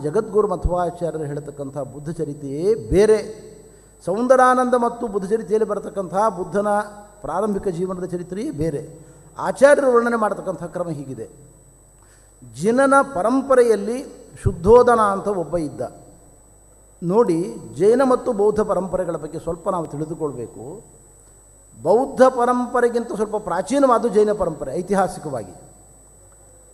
ಜಗದ್ಗುರು ಮಧ್ವಾಚಾರ್ಯರು ಹೇಳ್ತಕ್ಕಂಥ ಬುದ್ಧ ಚರಿತೆಯೇ ಬೇರೆ. ಸೌಂದರಾನಂದ ಮತ್ತು ಬುದ್ಧ ಚರಿತೆಯಲ್ಲಿ ಬರತಕ್ಕಂಥ ಬುದ್ಧನ ಪ್ರಾರಂಭಿಕ ಜೀವನದ ಚರಿತ್ರೆಯೇ ಬೇರೆ. ಆಚಾರ್ಯರು ವರ್ಣನೆ ಮಾಡತಕ್ಕಂಥ ಕ್ರಮ ಹೀಗಿದೆ. ಜಿನನ ಪರಂಪರೆಯಲ್ಲಿ ಶುದ್ಧೋಧನ ಅಂತ ಒಬ್ಬ ಇದ್ದ. ನೋಡಿ, ಜೈನ ಮತ್ತು ಬೌದ್ಧ ಪರಂಪರೆಗಳ ಬಗ್ಗೆ ಸ್ವಲ್ಪ ನಾವು ತಿಳಿದುಕೊಳ್ಬೇಕು. ಬೌದ್ಧ ಪರಂಪರೆಗಿಂತ ಸ್ವಲ್ಪ ಪ್ರಾಚೀನವಾದ ಜೈನ ಪರಂಪರೆ ಐತಿಹಾಸಿಕವಾಗಿ.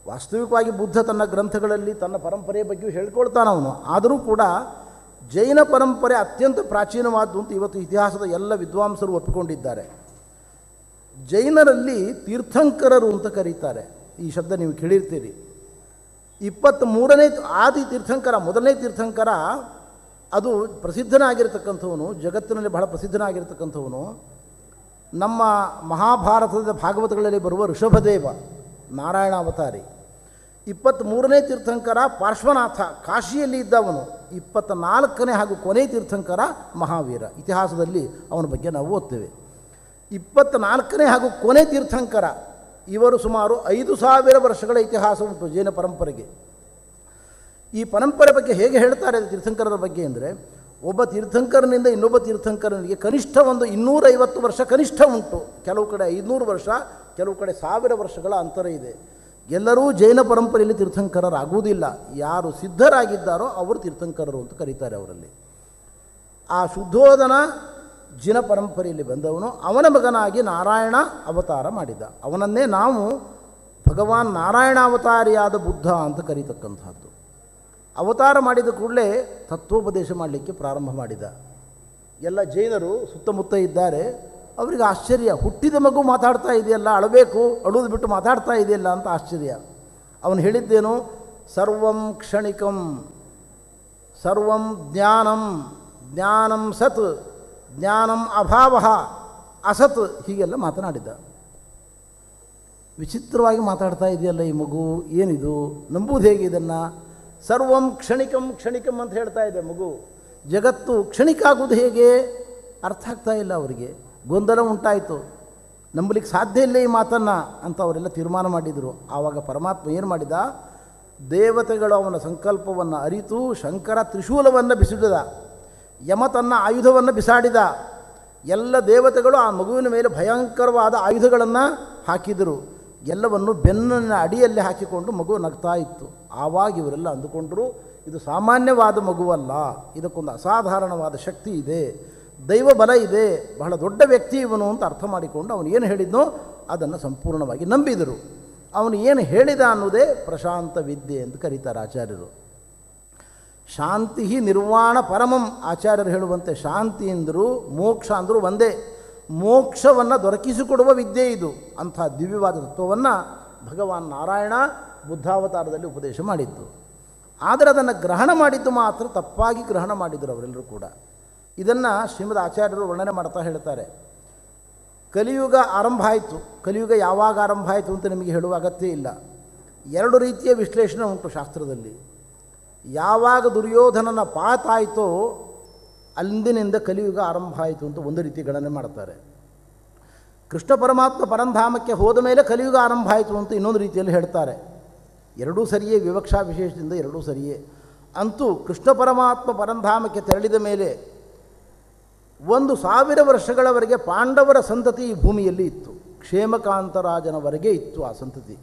ವಾಸ್ತವಿಕವಾಗಿ ಬುದ್ಧ ತನ್ನ ಗ್ರಂಥಗಳಲ್ಲಿ ತನ್ನ ಪರಂಪರೆಯ ಬಗ್ಗೆಯೂ ಹೇಳ್ಕೊಳ್ತಾನವನು. ಆದರೂ ಕೂಡ ಜೈನ ಪರಂಪರೆ ಅತ್ಯಂತ ಪ್ರಾಚೀನವಾದ್ದು ಅಂತ ಇವತ್ತು ಇತಿಹಾಸದ ಎಲ್ಲ ವಿದ್ವಾಂಸರು ಒಪ್ಪಿಕೊಂಡಿದ್ದಾರೆ. ಜೈನರಲ್ಲಿ ತೀರ್ಥಂಕರರು ಅಂತ ಕರೀತಾರೆ. ಈ ಶಬ್ದ ನೀವು ಕೇಳಿರ್ತೀರಿ. 23ನೇ ಆದಿ ತೀರ್ಥಂಕರ, ಮೊದಲನೇ ತೀರ್ಥಂಕರ, ಅದು ಪ್ರಸಿದ್ಧನಾಗಿರ್ತಕ್ಕಂಥವನು, ಜಗತ್ತಿನಲ್ಲಿ ಬಹಳ ಪ್ರಸಿದ್ಧನಾಗಿರ್ತಕ್ಕಂಥವನು. ನಮ್ಮ ಮಹಾಭಾರತದ ಭಾಗವತಗಳಲ್ಲಿ ಬರುವ ಋಷಭದೇವ, ನಾರಾಯಣಾವತಾರಿ. 23ನೇ ತೀರ್ಥಂಕರ ಪಾರ್ಶ್ವನಾಥ, ಕಾಶಿಯಲ್ಲಿ ಇದ್ದವನು. 24ನೇ ಹಾಗೂ ಕೊನೆ ತೀರ್ಥಂಕರ ಮಹಾವೀರ. ಇತಿಹಾಸದಲ್ಲಿ ಅವನ ಬಗ್ಗೆ ನಾವು ಓದ್ತೇವೆ. 24ನೇ ಹಾಗೂ ಕೊನೆ ತೀರ್ಥಂಕರ ಇವರು ಸುಮಾರು 5000 ವರ್ಷಗಳ ಇತಿಹಾಸ ಉಂಟು ಜೈನ ಪರಂಪರೆಗೆ. ಈ ಪರಂಪರೆ ಬಗ್ಗೆ ಹೇಗೆ ಹೇಳ್ತಾರೆ ತೀರ್ಥಂಕರರ ಬಗ್ಗೆ ಅಂದರೆ, ಒಬ್ಬ ತೀರ್ಥಂಕರನಿಂದ ಇನ್ನೊಬ್ಬ ತೀರ್ಥಂಕರನಿಗೆ ಕನಿಷ್ಠ ಒಂದು 250 ವರ್ಷ ಕನಿಷ್ಠ ಉಂಟು. ಕೆಲವು ಕಡೆ 500 ವರ್ಷ, ಕೆಲವು ಕಡೆ 1000 ವರ್ಷಗಳ ಅಂತರ ಇದೆ. ಎಲ್ಲರೂ ಜೈನ ಪರಂಪರೆಯಲ್ಲಿ ತೀರ್ಥಂಕರರಾಗುವುದಿಲ್ಲ. ಯಾರು ಸಿದ್ಧರಾಗಿದ್ದಾರೋ ಅವರು ತೀರ್ಥಂಕರರು ಅಂತ ಕರೀತಾರೆ ಅವರಲ್ಲಿ. ಆ ಶುದ್ಧೋಧನ ಜಿನ ಪರಂಪರೆಯಲ್ಲಿ ಬಂದವನು. ಅವನ ಮಗನಾಗಿ ನಾರಾಯಣ ಅವತಾರ ಮಾಡಿದ. ಅವನನ್ನೇ ನಾವು ಭಗವಾನ್ ನಾರಾಯಣಾವತಾರಿಯಾದ ಬುದ್ಧ ಅಂತ ಕರೀತಕ್ಕಂಥದ್ದು. ಅವತಾರ ಮಾಡಿದ ಕೂಡಲೇ ತತ್ವೋಪದೇಶ ಮಾಡಲಿಕ್ಕೆ ಪ್ರಾರಂಭ ಮಾಡಿದ. ಎಲ್ಲ ಜೈನರು ಸುತ್ತಮುತ್ತ ಇದ್ದಾರೆ. ಅವರಿಗೆ ಆಶ್ಚರ್ಯ, ಹುಟ್ಟಿದ ಮಗು ಮಾತಾಡ್ತಾ ಇದೆಯಲ್ಲ, ಅಳಬೇಕು, ಅಳುವುದು ಬಿಟ್ಟು ಮಾತಾಡ್ತಾ ಇದೆಯಲ್ಲ ಅಂತ ಆಶ್ಚರ್ಯ. ಅವನು ಹೇಳಿದ್ದೇನು? ಸರ್ವಂ ಕ್ಷಣಿಕಂ, ಸರ್ವಂ ಜ್ಞಾನಂ, ಜ್ಞಾನಂ ಸತ್, ಜ್ಞಾನಂ ಅಭಾವ, ಅಸತ್, ಹೀಗೆಲ್ಲ ಮಾತನಾಡಿದ. ವಿಚಿತ್ರವಾಗಿ ಮಾತಾಡ್ತಾ ಇದೆಯಲ್ಲ ಈ ಮಗು, ಏನಿದು, ನಂಬುವುದು ಹೇಗೆ ಇದನ್ನು? ಸರ್ವಂ ಕ್ಷಣಿಕಂ ಕ್ಷಣಿಕಂ ಅಂತ ಹೇಳ್ತಾ ಇದೆ ಮಗು. ಜಗತ್ತು ಕ್ಷಣಿಕ ಆಗುವುದು ಹೇಗೆ? ಅರ್ಥ ಆಗ್ತಾ ಇಲ್ಲ ಅವರಿಗೆ. ಗೊಂದಲ ಉಂಟಾಯಿತು. ನಂಬಲಿಕ್ಕೆ ಸಾಧ್ಯ ಇಲ್ಲ ಈ ಮಾತನ್ನು ಅಂತ ಅವರೆಲ್ಲ ತೀರ್ಮಾನ ಮಾಡಿದರು. ಆವಾಗ ಪರಮಾತ್ಮ ಏನು ಮಾಡಿದ? ದೇವತೆಗಳು ಅವನ ಸಂಕಲ್ಪವನ್ನು ಅರಿತು ಶಂಕರ ತ್ರಿಶೂಲವನ್ನು ಬಿಸಿಡಿದ, ಯಮ ತನ್ನ ಆಯುಧವನ್ನು ಬಿಸಾಡಿದ. ಎಲ್ಲ ದೇವತೆಗಳು ಆ ಮಗುವಿನ ಮೇಲೆ ಭಯಂಕರವಾದ ಆಯುಧಗಳನ್ನು ಹಾಕಿದರು. ಎಲ್ಲವನ್ನು ಬೆನ್ನಿನ ಅಡಿಯಲ್ಲಿ ಹಾಕಿಕೊಂಡು ಮಗು ನಗ್ತಾ ಇತ್ತು. ಆವಾಗ ಇವರೆಲ್ಲ ಅಂದುಕೊಂಡರು, ಇದು ಸಾಮಾನ್ಯವಾದ ಮಗುವಲ್ಲ, ಇದಕ್ಕೊಂದು ಅಸಾಧಾರಣವಾದ ಶಕ್ತಿ ಇದೆ, ದೈವ ಬಲ ಇದೆ, ಬಹಳ ದೊಡ್ಡ ವ್ಯಕ್ತಿ ಇವನು ಅಂತ ಅರ್ಥ ಮಾಡಿಕೊಂಡು ಅವನು ಏನು ಹೇಳಿದ್ನೋ ಅದನ್ನು ಸಂಪೂರ್ಣವಾಗಿ ನಂಬಿದರು. ಅವನು ಏನು ಹೇಳಿದ ಅನ್ನೋದೇ ಪ್ರಶಾಂತ ವಿದ್ಯೆ ಅಂತ ಕರೀತಾರೆ ಆಚಾರ್ಯರು. ಶಾಂತಿ ನಿರ್ವಾಣ ಪರಮಂ, ಆಚಾರ್ಯರು ಹೇಳುವಂತೆ ಶಾಂತಿ ಅಂದರು ಮೋಕ್ಷ ಅಂದರು ಒಂದೇ. ಮೋಕ್ಷವನ್ನು ದೊರಕಿಸಿಕೊಡುವ ವಿದ್ಯೆ ಇದು. ಅಂಥ ದಿವ್ಯವಾದ ತತ್ವವನ್ನು ಭಗವಾನ್ ನಾರಾಯಣ ಬುದ್ಧಾವತಾರದಲ್ಲಿ ಉಪದೇಶ ಮಾಡಿದ್ದು. ಆದರೆ ಅದನ್ನು ಗ್ರಹಣ ಮಾಡಿದ್ದು ಮಾತ್ರ ತಪ್ಪಾಗಿ ಗ್ರಹಣ ಮಾಡಿದರು ಅವರೆಲ್ಲರೂ ಕೂಡ. ಇದನ್ನು ಶ್ರೀಮದ್ ಆಚಾರ್ಯರು ವರ್ಣನೆ ಮಾಡ್ತಾ ಹೇಳ್ತಾರೆ. ಕಲಿಯುಗ ಆರಂಭ ಆಯಿತು. ಕಲಿಯುಗ ಯಾವಾಗ ಆರಂಭ ಆಯಿತು ಅಂತ ನಿಮಗೆ ಹೇಳುವ ಅಗತ್ಯ ಇಲ್ಲ. 2 ರೀತಿಯ ವಿಶ್ಲೇಷಣೆ ಉಂಟು ಶಾಸ್ತ್ರದಲ್ಲಿ. ಯಾವಾಗ ದುರ್ಯೋಧನನ ಪಾತ ಆಯಿತೋ ಅಂದಿನಿಂದ ಕಲಿಯುಗ ಆರಂಭ ಆಯಿತು ಅಂತ ಒಂದು ರೀತಿ ಗಣನೆ ಮಾಡ್ತಾರೆ. ಕೃಷ್ಣ ಪರಮಾತ್ಮ ಪರಂಧಾಮಕ್ಕೆ ಹೋದ ಮೇಲೆ ಕಲಿಯುಗ ಆರಂಭ ಆಯಿತು ಅಂತ ಇನ್ನೊಂದು ರೀತಿಯಲ್ಲಿ ಹೇಳ್ತಾರೆ. ಎರಡೂ ಸರಿಯೇ, ವಿವಕ್ಷಾ ವಿಶೇಷದಿಂದ ಎರಡೂ ಸರಿಯೇ. ಅಂತೂ ಕೃಷ್ಣ ಪರಮಾತ್ಮ ಪರಂಧಾಮಕ್ಕೆ ತೆರಳಿದ ಮೇಲೆ 1000 ವರ್ಷಗಳವರೆಗೆ ಪಾಂಡವರ ಸಂತತಿ ಈ ಭೂಮಿಯಲ್ಲಿ ಇತ್ತು. ಕ್ಷೇಮಕಾಂತರಾಜನವರೆಗೆ ಇತ್ತು ಆ ಸಂತತಿ.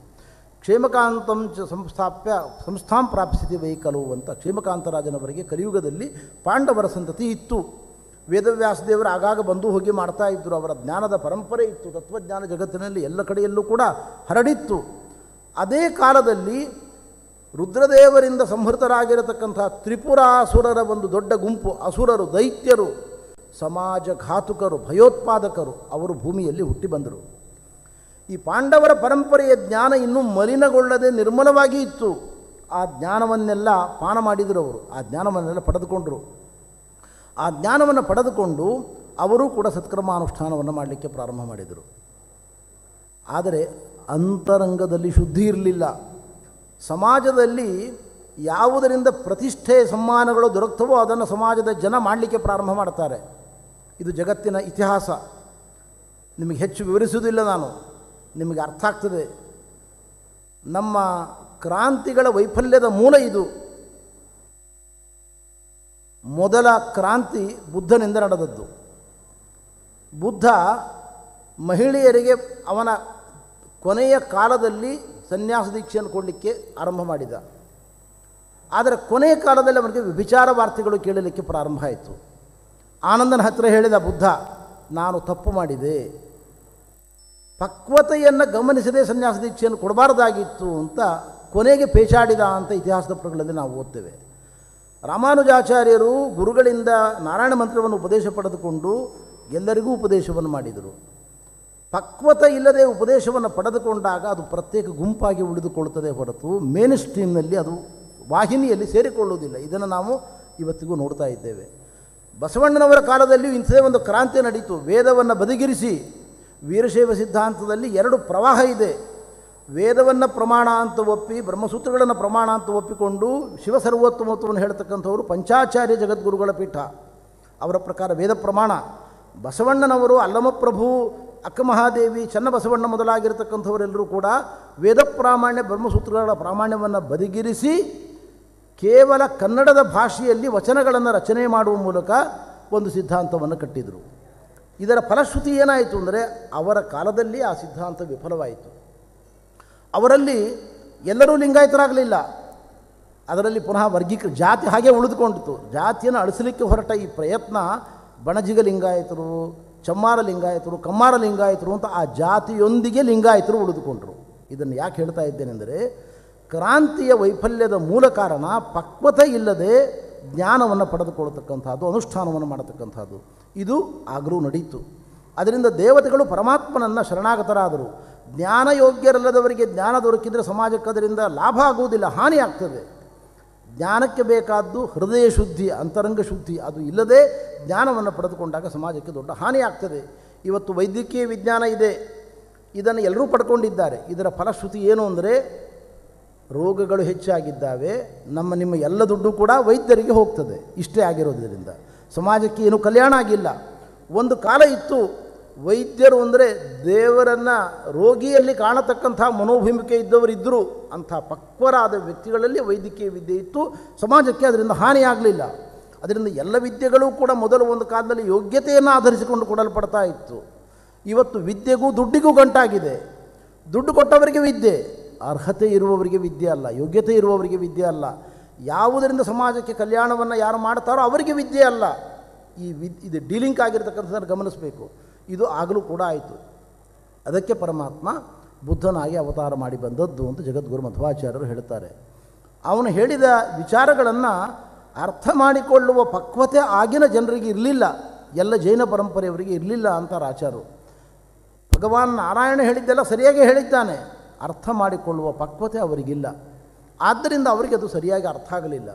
ಕ್ಷೇಮಕಾಂತಂ ಚ ಸಂಸ್ಥಾಂ ಪ್ರಾಪ್ಸಿತಿ ವೈಕಲು ಅಂತ ಕ್ಷೇಮಕಾಂತರಾಜನವರೆಗೆ ಕಲಿಯುಗದಲ್ಲಿ ಪಾಂಡವರ ಸಂತತಿ ಇತ್ತು. ವೇದವ್ಯಾಸದೇವರು ಆಗಾಗ ಬಂದು ಹೋಗಿ ಮಾಡ್ತಾ ಇದ್ದರು. ಅವರ ಜ್ಞಾನದ ಪರಂಪರೆ ಇತ್ತು. ತತ್ವಜ್ಞಾನ ಜಗತ್ತಿನಲ್ಲಿ ಎಲ್ಲ ಕಡೆಯಲ್ಲೂ ಕೂಡ ಹರಡಿತ್ತು. ಅದೇ ಕಾಲದಲ್ಲಿ ರುದ್ರದೇವರಿಂದ ಸಂಹೃತರಾಗಿರತಕ್ಕಂಥ ತ್ರಿಪುರಾಸುರರ ಒಂದು ದೊಡ್ಡ ಗುಂಪು, ಅಸುರರು, ದೈತ್ಯರು, ಸಮಾಜಘಾತುಕರು, ಭಯೋತ್ಪಾದಕರು, ಅವರು ಭೂಮಿಯಲ್ಲಿ ಹುಟ್ಟಿ ಬಂದರು. ಈ ಪಾಂಡವರ ಪರಂಪರೆಯ ಜ್ಞಾನ ಇನ್ನೂ ಮಲಿನಗೊಳ್ಳದೆ ನಿರ್ಮಲವಾಗಿ ಇತ್ತು. ಆ ಜ್ಞಾನವನ್ನೆಲ್ಲ ಪಾನ ಮಾಡಿದರು ಅವರು. ಆ ಜ್ಞಾನವನ್ನೆಲ್ಲ ಪಡೆದುಕೊಂಡರು. ಆ ಜ್ಞಾನವನ್ನು ಪಡೆದುಕೊಂಡು ಅವರೂ ಕೂಡ ಸತ್ಕರ್ಮಾನುಷ್ಠಾನವನ್ನು ಮಾಡಲಿಕ್ಕೆ ಪ್ರಾರಂಭ ಮಾಡಿದರು. ಆದರೆ ಅಂತರಂಗದಲ್ಲಿ ಶುದ್ಧಿ ಇರಲಿಲ್ಲ. ಸಮಾಜದಲ್ಲಿ ಯಾವುದರಿಂದ ಪ್ರತಿಷ್ಠೆ ಸಮ್ಮಾನಗಳು ದೊರಕ್ತವೋ ಅದನ್ನು ಸಮಾಜದ ಜನ ಮಾಡಲಿಕ್ಕೆ ಪ್ರಾರಂಭ ಮಾಡ್ತಾರೆ. ಇದು ಜಗತ್ತಿನ ಇತಿಹಾಸ. ನಿಮಗೆ ಹೆಚ್ಚು ವಿವರಿಸುವುದಿಲ್ಲ ನಾನು, ನಿಮಗೆ ಅರ್ಥ ಆಗ್ತದೆ. ನಮ್ಮ ಕ್ರಾಂತಿಗಳ ವೈಫಲ್ಯದ ಮೂಲ ಇದು. ಮೊದಲ ಕ್ರಾಂತಿ ಬುದ್ಧನಿಂದ ನಡೆದದ್ದು. ಬುದ್ಧ ಮಹಿಳೆಯರಿಗೆ ಅವನ ಕೊನೆಯ ಕಾಲದಲ್ಲಿ ಸನ್ಯಾಸ ದೀಕ್ಷೆಯನ್ನು ಕೊಡಲಿಕ್ಕೆ ಆರಂಭ ಮಾಡಿದ. ಆದರೆ ಕೊನೆಯ ಕಾಲದಲ್ಲಿ ಅವನಿಗೆ ವ್ಯಭಿಚಾರ ವಾರ್ತೆಗಳು ಕೇಳಲಿಕ್ಕೆ ಪ್ರಾರಂಭ ಆಯಿತು. ಆನಂದನ ಹತ್ತಿರ ಹೇಳಿದ ಬುದ್ಧ, ನಾನು ತಪ್ಪು ಮಾಡಿದೆ, ಪಕ್ವತೆಯನ್ನು ಗಮನಿಸದೆ ಸನ್ಯಾಸ ದೀಕ್ಷೆಯನ್ನು ಕೊಡಬಾರ್ದಾಗಿತ್ತು ಅಂತ ಕೊನೆಗೆ ಪೇಚಾಡಿದ ಅಂತ ಇತಿಹಾಸದ ಪುಟಗಳಲ್ಲಿ ನಾವು ಓದ್ತೇವೆ. ರಾಮಾನುಜಾಚಾರ್ಯರು ಗುರುಗಳಿಂದ ನಾರಾಯಣ ಮಂತ್ರವನ್ನು ಉಪದೇಶ ಪಡೆದುಕೊಂಡು ಎಲ್ಲರಿಗೂ ಉಪದೇಶವನ್ನು ಮಾಡಿದರು. ಪಕ್ವತೆ ಇಲ್ಲದೆ ಉಪದೇಶವನ್ನು ಪಡೆದುಕೊಂಡಾಗ ಅದು ಪ್ರತ್ಯೇಕ ಗುಂಪಾಗಿ ಉಳಿದುಕೊಳ್ಳುತ್ತದೆ ಹೊರತು ಮೇನ್ ಸ್ಟ್ರೀಮ್ನಲ್ಲಿ ಅದು ವಾಹಿನಿಯಲ್ಲಿ ಸೇರಿಕೊಳ್ಳುವುದಿಲ್ಲ. ಇದನ್ನು ನಾವು ಇವತ್ತಿಗೂ ನೋಡ್ತಾ ಇದ್ದೇವೆ. ಬಸವಣ್ಣನವರ ಕಾಲದಲ್ಲಿಯೂ ಇಂಥದೇ ಒಂದು ಕ್ರಾಂತಿ ನಡೀತು. ವೇದವನ್ನು ಬದಿಗಿರಿಸಿ ವೀರಶೈವ ಸಿದ್ಧಾಂತದಲ್ಲಿ ಎರಡು ಪ್ರವಾಹ ಇದೆ. ವೇದವನ್ನು ಪ್ರಮಾಣ ಅಂತ ಒಪ್ಪಿ ಬ್ರಹ್ಮಸೂತ್ರಗಳನ್ನು ಪ್ರಮಾಣ ಅಂತ ಒಪ್ಪಿಕೊಂಡು ಶಿವಸರ್ವೋತ್ತಮತ್ವವನ್ನು ಹೇಳ್ತಕ್ಕಂಥವರು ಪಂಚಾಚಾರ್ಯ ಜಗದ್ಗುರುಗಳ ಪೀಠ. ಅವರ ಪ್ರಕಾರ ವೇದ ಪ್ರಮಾಣ. ಬಸವಣ್ಣನವರು, ಅಲ್ಲಮಪ್ರಭು, ಅಕ್ಕಮಹಾದೇವಿ, ಚನ್ನಬಸವಣ್ಣ ಮೊದಲಾಗಿರ್ತಕ್ಕಂಥವರೆಲ್ಲರೂ ಕೂಡ ವೇದ ಪ್ರಾಮಾಣ್ಯ ಬ್ರಹ್ಮಸೂತ್ರಗಳ ಪ್ರಾಮಾಣ್ಯವನ್ನು ಬದಿಗಿರಿಸಿ ಕೇವಲ ಕನ್ನಡದ ಭಾಷೆಯಲ್ಲಿ ವಚನಗಳನ್ನು ರಚನೆ ಮಾಡುವ ಮೂಲಕ ಒಂದು ಸಿದ್ಧಾಂತವನ್ನು ಕಟ್ಟಿದರು. ಇದರ ಫಲಶ್ರುತಿ ಏನಾಯಿತು ಅಂದರೆ ಅವರ ಕಾಲದಲ್ಲಿ ಆ ಸಿದ್ಧಾಂತ ವಿಫಲವಾಯಿತು. ಅವರಲ್ಲಿ ಎಲ್ಲರೂ ಲಿಂಗಾಯತರಾಗಲಿಲ್ಲ. ಅದರಲ್ಲಿ ಪುನಃ ಜಾತಿ ಹಾಗೆ ಉಳಿದುಕೊಂಡಿತು. ಜಾತಿಯನ್ನು ಅಳಿಸಲಿಕ್ಕೆ ಹೊರಟ ಈ ಪ್ರಯತ್ನ ಬಣಜಿಗ ಲಿಂಗಾಯತರು, ಚಮ್ಮಾರ ಲಿಂಗಾಯತರು, ಕಮ್ಮಾರ ಲಿಂಗಾಯತರು ಅಂತ ಆ ಜಾತಿಯೊಂದಿಗೆ ಲಿಂಗಾಯತರು ಉಳಿದುಕೊಂಡರು. ಇದನ್ನು ಯಾಕೆ ಹೇಳ್ತಾ ಇದ್ದೇನೆಂದರೆ, ಕ್ರಾಂತಿಯ ವೈಫಲ್ಯದ ಮೂಲ ಕಾರಣ ಪಕ್ವತೆ ಇಲ್ಲದೆ ಜ್ಞಾನವನ್ನು ಪಡೆದುಕೊಳ್ಳತಕ್ಕಂಥದ್ದು, ಅನುಷ್ಠಾನವನ್ನು ಮಾಡತಕ್ಕಂಥದ್ದು. ಇದು ಆಗಲೂ ನಡೀತು. ಅದರಿಂದ ದೇವತೆಗಳು ಪರಮಾತ್ಮನನ್ನು ಶರಣಾಗತರಾದರು. ಜ್ಞಾನಯೋಗ್ಯರಲ್ಲದವರಿಗೆ ಜ್ಞಾನ ದೊರಕಿದರೆ ಸಮಾಜಕ್ಕೆ ಅದರಿಂದ ಲಾಭ ಆಗುವುದಿಲ್ಲ, ಹಾನಿ ಆಗ್ತದೆ. ಜ್ಞಾನಕ್ಕೆ ಬೇಕಾದ್ದು ಹೃದಯ ಶುದ್ಧಿ, ಅಂತರಂಗ ಶುದ್ಧಿ. ಅದು ಇಲ್ಲದೆ ಜ್ಞಾನವನ್ನು ಪಡೆದುಕೊಂಡಾಗ ಸಮಾಜಕ್ಕೆ ದೊಡ್ಡ ಹಾನಿ ಆಗ್ತದೆ. ಇವತ್ತು ವೈದ್ಯಕೀಯ ವಿಜ್ಞಾನ ಇದೆ, ಇದನ್ನು ಎಲ್ಲರೂ ಪಡ್ಕೊಂಡಿದ್ದಾರೆ. ಇದರ ಫಲಶ್ರುತಿ ಏನು ಅಂದರೆ ರೋಗಗಳು ಹೆಚ್ಚಾಗಿದ್ದಾವೆ, ನಿಮ್ಮ ಎಲ್ಲ ದುಡ್ಡು ಕೂಡ ವೈದ್ಯರಿಗೆ ಹೋಗ್ತದೆ. ಇಷ್ಟೇ ಆಗಿರೋದ್ರಿಂದ ಸಮಾಜಕ್ಕೆ ಏನೂ ಕಲ್ಯಾಣ ಆಗಿಲ್ಲ. ಒಂದು ಕಾಲ ಇತ್ತು, ವೈದ್ಯರು ಅಂದರೆ ದೇವರನ್ನು ರೋಗಿಯಲ್ಲಿ ಕಾಣತಕ್ಕಂಥ ಮನೋಭೂಮಿಕೆ ಇದ್ದವರಿದ್ದರು. ಅಂಥ ಪಕ್ವರಾದ ವ್ಯಕ್ತಿಗಳಲ್ಲಿ ವೈದ್ಯಕೀಯ ವಿದ್ಯೆ ಇತ್ತು. ಸಮಾಜಕ್ಕೆ ಅದರಿಂದ ಹಾನಿಯಾಗಲಿಲ್ಲ. ಅದರಿಂದ ಎಲ್ಲ ವಿದ್ಯೆಗಳು ಕೂಡ ಮೊದಲು ಒಂದು ಕಾಲದಲ್ಲಿ ಯೋಗ್ಯತೆಯನ್ನು ಆಧರಿಸಿಕೊಂಡು ಕೊಡಲ್ಪಡ್ತಾ ಇತ್ತು. ಇವತ್ತು ವಿದ್ಯೆಗೂ ದುಡ್ಡಿಗೂ ಗಂಟಾಗಿದೆ. ದುಡ್ಡು ಕೊಟ್ಟವರಿಗೆ ವಿದ್ಯೆ, ಅರ್ಹತೆ ಇರುವವರಿಗೆ ವಿದ್ಯೆ ಅಲ್ಲ, ಯೋಗ್ಯತೆ ಇರುವವರಿಗೆ ವಿದ್ಯೆ ಅಲ್ಲ. ಯಾವುದರಿಂದ ಸಮಾಜಕ್ಕೆ ಕಲ್ಯಾಣವನ್ನು ಯಾರು ಮಾಡ್ತಾರೋ ಅವರಿಗೆ ವಿದ್ಯೆ ಅಲ್ಲ. ಇದು ಡೀಲಿಂಕ್ ಆಗಿರ್ತಕ್ಕಂಥದ್ದನ್ನು ಗಮನಿಸಬೇಕು. ಇದು ಆಗಲೂ ಕೂಡ ಆಯಿತು. ಅದಕ್ಕೆ ಪರಮಾತ್ಮ ಬುದ್ಧನಾಗಿ ಅವತಾರ ಮಾಡಿ ಬಂದದ್ದು ಅಂತ ಜಗದ್ಗುರು ಮಧ್ವಾಚಾರ್ಯರು ಹೇಳ್ತಾರೆ. ಅವನು ಹೇಳಿದ ವಿಚಾರಗಳನ್ನು ಅರ್ಥ ಮಾಡಿಕೊಳ್ಳುವ ಪಕ್ವತೆ ಆಗಿನ ಜನರಿಗೆ ಇರಲಿಲ್ಲ, ಎಲ್ಲ ಜೈನ ಪರಂಪರೆಯವರಿಗೆ ಇರಲಿಲ್ಲ ಅಂತಾರೆ ಆಚಾರ್ಯರು. ಭಗವಾನ್ ನಾರಾಯಣ ಹೇಳಿದ್ದೆಲ್ಲ ಸರಿಯಾಗಿ ಹೇಳಿದ್ದಾನೆ, ಅರ್ಥ ಮಾಡಿಕೊಳ್ಳುವ ಪಕ್ವತೆ ಅವರಿಗಿಲ್ಲ. ಆದ್ದರಿಂದ ಅವರಿಗೆ ಅದು ಸರಿಯಾಗಿ ಅರ್ಥ ಆಗಲಿಲ್ಲ.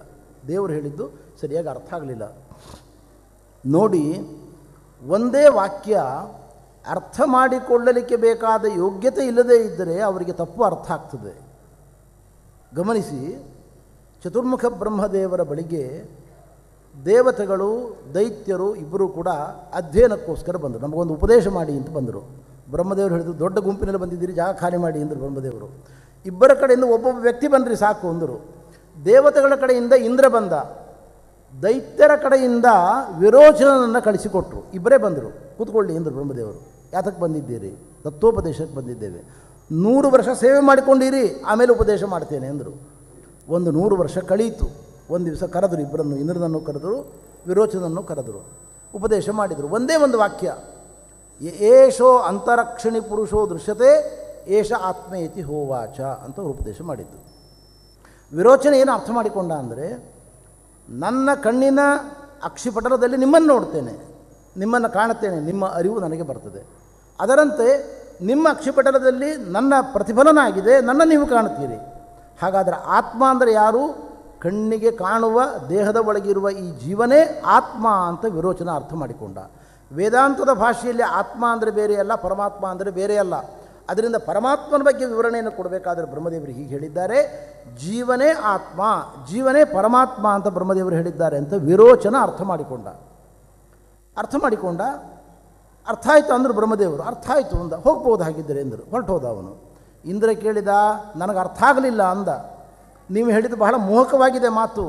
ದೇವರು ಹೇಳಿದ್ದು ಸರಿಯಾಗಿ ಅರ್ಥ ಆಗಲಿಲ್ಲ. ನೋಡಿ, ಒಂದೇ ವಾಕ್ಯ ಅರ್ಥ ಮಾಡಿಕೊಳ್ಳಲಿಕ್ಕೆ ಬೇಕಾದ ಯೋಗ್ಯತೆ ಇಲ್ಲದೇ ಇದ್ದರೆ ಅವರಿಗೆ ತಪ್ಪು ಅರ್ಥ ಆಗ್ತದೆ. ಗಮನಿಸಿ, ಚತುರ್ಮುಖ ಬ್ರಹ್ಮದೇವರ ಬಳಿಗೆ ದೇವತೆಗಳು, ದೈತ್ಯರು ಇಬ್ಬರೂ ಕೂಡ ಅಧ್ಯಯನಕ್ಕೋಸ್ಕರ ಬಂದರು. ನಮಗೊಂದು ಉಪದೇಶ ಮಾಡಿ ಅಂತ ಬಂದರು. ಬ್ರಹ್ಮದೇವರು ಹೇಳಿದ್ರು, ದೊಡ್ಡ ಗುಂಪಿನಲ್ಲಿ ಬಂದಿದ್ದೀರಿ, ಜಾಗ ಖಾಲಿ ಮಾಡಿ ಅಂದರು ಬ್ರಹ್ಮದೇವರು. ಇಬ್ಬರ ಕಡೆಯಿಂದ ಒಬ್ಬೊಬ್ಬ ವ್ಯಕ್ತಿ ಬಂದ್ರಿ ಸಾಕು ಅಂದರು. ದೇವತೆಗಳ ಕಡೆಯಿಂದ ಇಂದ್ರ ಬಂದ, ದೈತ್ಯರ ಕಡೆಯಿಂದ ವಿರೋಚನನ್ನು ಕಳಿಸಿಕೊಟ್ರು. ಇಬ್ಬರೇ ಬಂದರು. ಕೂತ್ಕೊಳ್ಳಿ ಎಂದರು ಬ್ರಹ್ಮದೇವರು. ಯಾತಕ್ಕೆ ಬಂದಿದ್ದೀರಿ? ತತ್ವೋಪದೇಶಕ್ಕೆ ಬಂದಿದ್ದೇವೆ. 100 ವರ್ಷ ಸೇವೆ ಮಾಡಿಕೊಂಡಿರಿ, ಆಮೇಲೆ ಉಪದೇಶ ಮಾಡ್ತೇನೆ ಅಂದರು. 100 ವರ್ಷ ಕಳೀತು. ಒಂದು ದಿವಸ ಕರೆದರು ಇಬ್ಬರನ್ನು, ಇಂದ್ರನನ್ನು ಕರೆದರು, ವಿರೋಚನನ್ನು ಕರೆದರು, ಉಪದೇಶ ಮಾಡಿದರು. ಒಂದೇ ಒಂದು ವಾಕ್ಯ, ಏಷೋ ಅಂತರಕ್ಷಿಣಿ ಪುರುಷೋ ದೃಶ್ಯತೆ ಏಷ ಆತ್ಮೇತಿ ಹೋವಾಚ ಅಂತ ಉಪದೇಶ ಮಾಡಿದ್ದು. ವಿರೋಚನೆ ಏನು ಅರ್ಥ ಮಾಡಿಕೊಂಡ ಅಂದರೆ, ನನ್ನ ಕಣ್ಣಿನ ಅಕ್ಷಿಪಟಲದಲ್ಲಿ ನಿಮ್ಮನ್ನು ನೋಡ್ತೇನೆ, ನಿಮ್ಮನ್ನು ಕಾಣುತ್ತೇನೆ, ನಿಮ್ಮ ಅರಿವು ನನಗೆ ಬರ್ತದೆ. ಅದರಂತೆ ನಿಮ್ಮ ಅಕ್ಷಿಪಟಲದಲ್ಲಿ ನನ್ನ ಪ್ರತಿಫಲನ ಆಗಿದೆ, ನನ್ನ ನೀವು ಕಾಣುತ್ತೀರಿ. ಹಾಗಾದರೆ ಆತ್ಮ ಅಂದರೆ ಯಾರು? ಕಣ್ಣಿಗೆ ಕಾಣುವ ದೇಹದ ಒಳಗಿರುವ ಈ ಜೀವನೇ ಆತ್ಮ ಅಂತ ವಿರೋಚನ ಅರ್ಥ ಮಾಡಿಕೊಂಡ. ವೇದಾಂತದ ಭಾಷೆಯಲ್ಲಿ ಆತ್ಮ ಅಂದರೆ ಬೇರೆ ಅಲ್ಲ, ಪರಮಾತ್ಮ ಅಂದರೆ ಬೇರೆ ಅಲ್ಲ. ಅದರಿಂದ ಪರಮಾತ್ಮನ ಬಗ್ಗೆ ವಿವರಣೆಯನ್ನು ಕೊಡಬೇಕಾದ್ರೆ ಬ್ರಹ್ಮದೇವರು ಹೀಗೆ ಹೇಳಿದ್ದಾರೆ, ಜೀವನೇ ಆತ್ಮ, ಜೀವನೇ ಪರಮಾತ್ಮ ಅಂತ ಬ್ರಹ್ಮದೇವರು ಹೇಳಿದ್ದಾರೆ ಅಂತ ವಿರೋಚನ ಅರ್ಥ ಮಾಡಿಕೊಂಡ. ಅರ್ಥ ಆಯಿತು ಅಂದರು ಬ್ರಹ್ಮದೇವರು. ಅರ್ಥ ಆಯಿತು ಅಂದ, ಹೋಗ್ಬೋದು ಹಾಗಿದ್ದರೆ ಎಂದರು. ಹೊರಟೋದ ಅವನು. ಇಂದ್ರ ಕೇಳಿದ, ನನಗೆ ಅರ್ಥ ಆಗಲಿಲ್ಲ ಅಂದ. ನೀವು ಹೇಳಿದ್ದು ಬಹಳ ಮೋಹಕವಾಗಿದೆ ಮಾತು,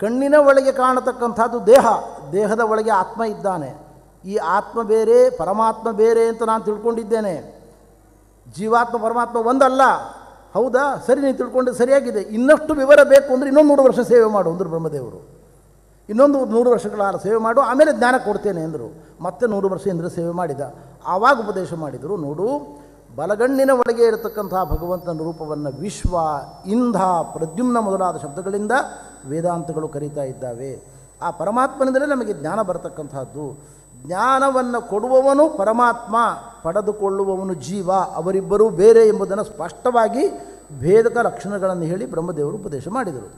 ಕಣ್ಣಿನ ಒಳಗೆ ಕಾಣತಕ್ಕಂಥದ್ದು ದೇಹ, ದೇಹದ ಒಳಗೆ ಆತ್ಮ ಇದ್ದಾನೆ. ಈ ಆತ್ಮ ಬೇರೆ ಪರಮಾತ್ಮ ಬೇರೆ ಅಂತ ನಾನು ತಿಳ್ಕೊಂಡಿದ್ದೇನೆ. ಜೀವಾತ್ಮ ಪರಮಾತ್ಮ ಒಂದಲ್ಲ. ಹೌದಾ? ಸರಿ, ನೀನು ತಿಳ್ಕೊಂಡು ಸರಿಯಾಗಿದೆ. ಇನ್ನಷ್ಟು ವಿವರ ಬೇಕು ಅಂದರೆ ಇನ್ನೊಂದು 100 ವರ್ಷ ಸೇವೆ ಮಾಡು ಅಂದರು ಬ್ರಹ್ಮದೇವರು. ಇನ್ನೊಂದು 100 ವರ್ಷಗಳ ಸೇವೆ ಮಾಡು, ಆಮೇಲೆ ಜ್ಞಾನ ಕೊಡ್ತೇನೆ ಎಂದರು. ಮತ್ತೆ 100 ವರ್ಷ ಇಂದ್ರ ಸೇವೆ ಮಾಡಿದ. ಆವಾಗ ಉಪದೇಶ ಮಾಡಿದರು, ನೋಡು, ಬಲಗಣ್ಣಿನ ಒಳಗೆ ಇರತಕ್ಕಂಥ ಭಗವಂತನ ರೂಪವನ್ನು ವಿಶ್ವ, ಇಂಧ, ಪ್ರದ್ಯುಮ್ನ ಮೊದಲಾದ ಶಬ್ದಗಳಿಂದ ವೇದಾಂತಗಳು ಕರೀತಾ ಇದ್ದಾವೆ. ಆ ಪರಮಾತ್ಮನಿಂದಲೇ ನಮಗೆ ಜ್ಞಾನ ಬರತಕ್ಕಂಥದ್ದು. ಜ್ಞಾನವನ್ನು ಕೊಡುವವನು ಪರಮಾತ್ಮ, ಪಡೆದುಕೊಳ್ಳುವವನು ಜೀವ, ಅವರಿಬ್ಬರೂ ಬೇರೆ ಎಂಬುದನ್ನು ಸ್ಪಷ್ಟವಾಗಿ ಭೇದಕ ಲಕ್ಷಣಗಳನ್ನು ಹೇಳಿ ಬ್ರಹ್ಮದೇವರು ಉಪದೇಶ ಮಾಡಿದರು.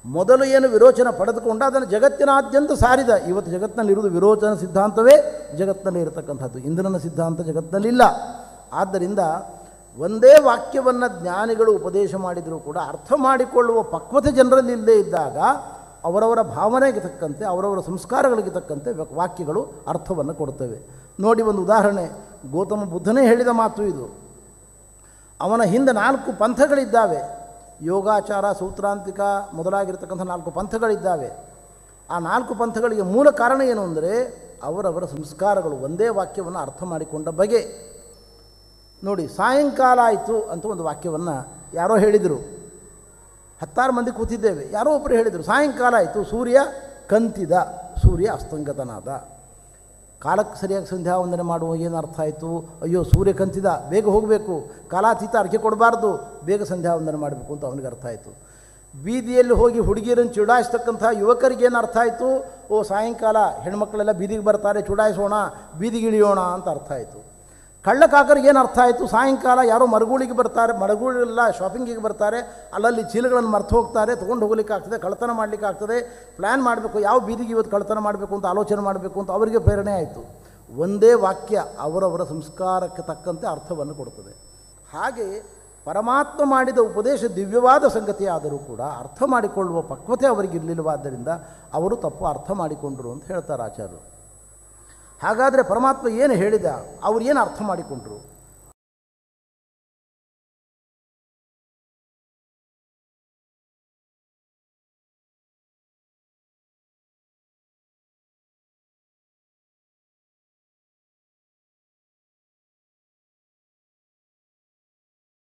ಮೊದಲು ಏನು ವಿರೋಚನ ಪಡೆದುಕೊಂಡ ಅದನ್ನು ಜಗತ್ತಿನಾದ್ಯಂತ ಸಾರಿದ. ಇವತ್ತು ಜಗತ್ತಿನಲ್ಲಿರುವುದು ವಿರೋಚನ ಸಿದ್ಧಾಂತವೇ ಜಗತ್ತಿನಲ್ಲಿ ಇರತಕ್ಕಂಥದ್ದು. ಇಂದ್ರನ ಸಿದ್ಧಾಂತ ಜಗತ್ತಿನಲ್ಲಿಲ್ಲ. ಆದ್ದರಿಂದ ಒಂದೇ ವಾಕ್ಯವನ್ನು ಜ್ಞಾನಿಗಳು ಉಪದೇಶ ಮಾಡಿದರೂ ಕೂಡ ಅರ್ಥ ಮಾಡಿಕೊಳ್ಳುವ ಪಕ್ವತೆ ಜನರಲ್ಲಿ ಇಲ್ಲದೇ ಇದ್ದಾಗ ಅವರವರ ಭಾವನೆಗೆ ತಕ್ಕಂತೆ, ಅವರವರ ಸಂಸ್ಕಾರಗಳಿಗೆ ತಕ್ಕಂತೆ ವಾಕ್ಯಗಳು ಅರ್ಥವನ್ನು ಕೊಡುತ್ತವೆ. ನೋಡಿ, ಒಂದು ಉದಾಹರಣೆ, ಗೌತಮ ಬುದ್ಧನೇ ಹೇಳಿದ ಮಾತು ಇದು. ಅವನ ಹಿಂದೆ 4 ಪಂಥಗಳಿದ್ದಾವೆ. ಯೋಗಾಚಾರ, ಸೂತ್ರಾಂತಿಕ ಮೊದಲಾಗಿರ್ತಕ್ಕಂಥ 4 ಪಂಥಗಳಿದ್ದಾವೆ. ಆ 4 ಪಂಥಗಳಿಗೆ ಮೂಲ ಕಾರಣ ಏನು ಅಂದರೆ ಅವರವರ ಸಂಸ್ಕಾರಗಳು, ಒಂದೇ ವಾಕ್ಯವನ್ನು ಅರ್ಥ ಮಾಡಿಕೊಂಡ ಬಗೆ. ನೋಡಿ, ಸಾಯಂಕಾಲ ಆಯಿತು ಅಂತ ಒಂದು ವಾಕ್ಯವನ್ನು ಯಾರೋ ಹೇಳಿದರು. 10 ಮಂದಿ ಕೂತಿದ್ದೇವೆ. ಯಾರೋ ಒಬ್ಬರು ಹೇಳಿದರು, ಸಾಯಂಕಾಲ ಆಯಿತು, ಸೂರ್ಯ ಕಂತಿದ, ಸೂರ್ಯ ಅಸ್ತಂಗತನಾದ. ಕಾಲಕ್ಕೆ ಸರಿಯಾಗಿ ಸಂಧ್ಯಾ ವಂದನೆ ಮಾಡುವ ಏನು ಅರ್ಥ ಆಯಿತು? ಅಯ್ಯೋ, ಸೂರ್ಯ ಕಂತಿದ, ಬೇಗ ಹೋಗಬೇಕು, ಕಾಲಾತೀತ ಅರ್ಕೆ ಕೊಡಬಾರ್ದು, ಬೇಗ ಸಂಧ್ಯಾ ವಂದನೆ ಮಾಡಬೇಕು ಅಂತ ಅವನಿಗೆ ಅರ್ಥ ಆಯಿತು. ಬೀದಿಯಲ್ಲಿ ಹೋಗಿ ಹುಡುಗಿಯರನ್ನು ಚುಡಾಯಿಸ್ತಕ್ಕಂಥ ಯುವಕರಿಗೇನು ಅರ್ಥ ಆಯಿತು? ಓ, ಸಾಯಂಕಾಲ ಹೆಣ್ಮಕ್ಳೆಲ್ಲ ಬೀದಿಗೆ ಬರ್ತಾರೆ, ಚುಡಾಯಿಸೋಣ, ಬೀದಿಗಿಳಿಯೋಣ ಅಂತ ಅರ್ಥ ಆಯಿತು. ಕಳ್ಳಕಾಕರಿಗೆ ಏನು ಅರ್ಥ ಆಯಿತು? ಸಾಯಂಕಾಲ ಯಾರೋ ಮರಗೂಳಿಗೆ ಬರ್ತಾರೆ, ಮರಗೂಳೆಲ್ಲ ಶಾಪಿಂಗಿಗೆ ಬರ್ತಾರೆ, ಅಲ್ಲಲ್ಲಿ ಚೀಲಗಳನ್ನು ಮರ್ತು ಹೋಗ್ತಾರೆ, ತೊಗೊಂಡು ಹೋಗ್ಲಿಕ್ಕೆ ಆಗ್ತದೆ, ಕಳ್ಳತನ ಮಾಡಲಿಕ್ಕೆ ಆಗ್ತದೆ, ಪ್ಲ್ಯಾನ್ ಮಾಡಬೇಕು, ಯಾವ ಬೀದಿಗೆ ಇವತ್ತು ಕಳ್ಳತನ ಮಾಡಬೇಕು ಅಂತ ಆಲೋಚನೆ ಮಾಡಬೇಕು ಅಂತ ಅವರಿಗೆ ಪ್ರೇರಣೆ ಆಯಿತು. ಒಂದೇ ವಾಕ್ಯ ಅವರವರ ಸಂಸ್ಕಾರಕ್ಕೆ ತಕ್ಕಂತೆ ಅರ್ಥವನ್ನು ಕೊಡುತ್ತದೆ. ಹಾಗೆ ಪರಮಾತ್ಮ ಮಾಡಿದ ಉಪದೇಶ ದಿವ್ಯವಾದ ಸಂಗತಿಯಾದರೂ ಕೂಡ ಅರ್ಥ ಮಾಡಿಕೊಳ್ಳುವ ಪಕ್ವತೆ ಅವರಿಗಿರಲಿಲ್ಲವಾದ್ದರಿಂದ ಅವರು ತಪ್ಪು ಅರ್ಥ ಮಾಡಿಕೊಂಡರು ಅಂತ ಹೇಳ್ತಾರೆ ಆಚಾರ್ಯರು. ಹಾಗಾದರೆ ಪರಮಾತ್ಮ ಏನು ಹೇಳಿದ, ಅವರು ಏನು ಅರ್ಥ ಮಾಡಿಕೊಂಡ್ರು?